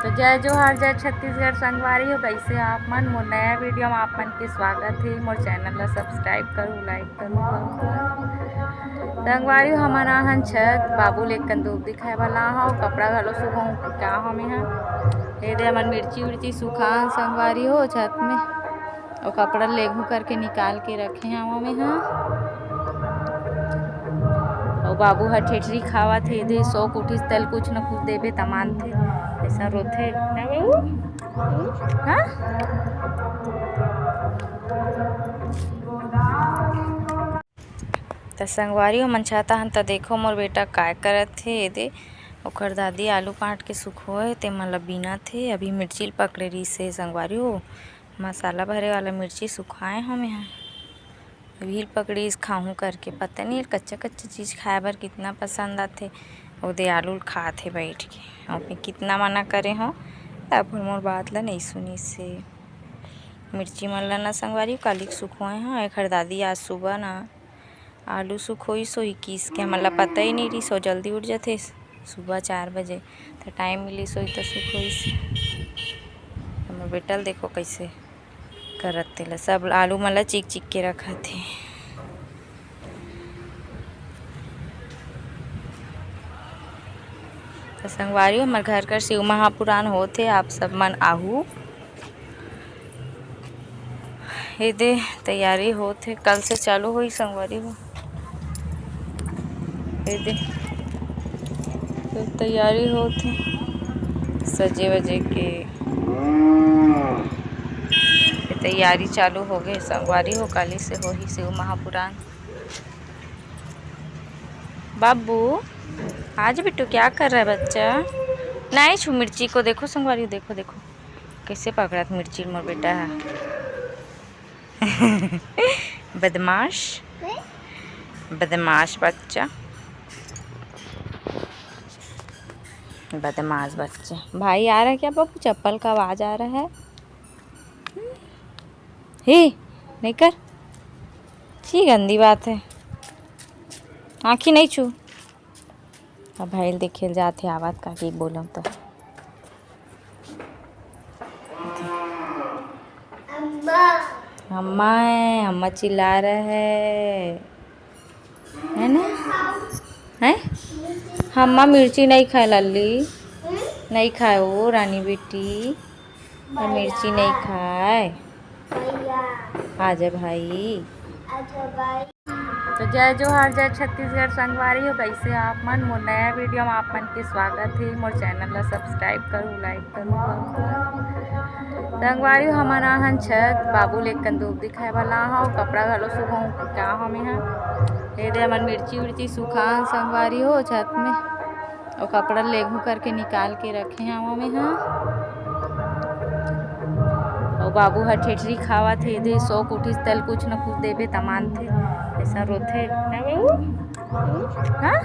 तो जय जोहार जय छत्तीसगढ़ संगवारी हो। कैसे आप मन मोर नया वीडियो में आप मन के स्वागत है। मोर चैनल ला सब्सक्राइब करूँ, लाइक करूँ। संगवारी हो हमन आहन छत बाबू ले कंदूक दिखाए वाला हो, कपड़ा घलो सुखाऊँ क्या हो में ये दे हमन मिर्ची उर्ची सुखान संगवारी हो छत में और कपड़ा लेगू करके निकाल के रखे हैं में और बाबू हर ठेठरी खावत हे दे सो कुठिस तल कुछ न कुछ देबे तमान थे ऐसा रोथे ना बाबू। हाँ तो संगवारी हो मन चाहता हन त देखो मोर बेटा काय करत थे दे ओकर दादी आलू काट के सुखोए ते मन ला बीना थे। अभी मिर्ची पकड़े रही से संगवारी हो मसाला भरे वाला मिर्ची सुखाए हम यहाँ भील पकड़ी खाऊं करके। पता नहीं कच्चा कच्चा चीज़ खाए बर कितना पसंद आते और दे आलू खाते बैठ के और फिर कितना मना करे हो अब मोर बात ला नहीं सुनी से। मिर्ची मन ला ना संगवारी काली सुखवाए हाँ एक दादी आज सुबह ना आलू सुखोई सोई किस के हमन ला पता ही नहीं रही सो जल्दी उठ जाते सुबह 4 बजे तो टाइम मिली सोई तो सुखोई से। हमर बेटा देखो कैसे करत तेला सब आलू मन ला चिक चिक के रखा थे। तो संगवारी हमर घर कर शिव महापुराण होते आप सब मन आहू ये दे तैयारी होते कल से चालू हुई संगवारी हो ये दे तो तैयारी होते सजे वजे के तैयारी चालू हो गई संगवारी हो काली से हो ही शिव महापुराण। बाबू आज बिट्टू क्या कर रहा है बच्चा? नहीं छू मिर्ची को देखो संगवारी देखो देखो कैसे पकड़ा मिर्ची मोर बेटा है। बदमाश बदमाश बच्चा बदमाश बच्चा। भाई आ रहा है क्या बाबू? चप्पल का आवाज आ रहा है। हे नहीं कर छी गंदी बात है आँखी नहीं छू। अब भाई देखे जाते आवाज का की बोलम तो अम्मा है अम्मा चिल्ला रहा है ना है। अम्मा मिर्ची नहीं खाए लल्ली नहीं खाए वो रानी बेटी मिर्ची नहीं खाए। आजा भाई तो जय जोहार जय छत्तीसगढ़ संगवारी हो। कैसे आप मन मोर नया वीडियो में आप मन के स्वागत है। मोर चैनल ला सब्सक्राइब करूँ, लाइक करूँ। संगवारी हो हमन आहन छत बाबू ले कंदूक दिखाए वाला हो, कपड़ा घलो सुखाऊँ क्या हो में ये दे हमन मिर्ची उर्ची सुखान संगवारी हो छत में और कपड़ा लेगू करके निकाल के रखे हैं में और बाबू हर ठेठरी खावत हे दे सो कुठिस तल कुछ न कुछ देबे तमान थे ऐसा रोथे ना बाबू। हाँ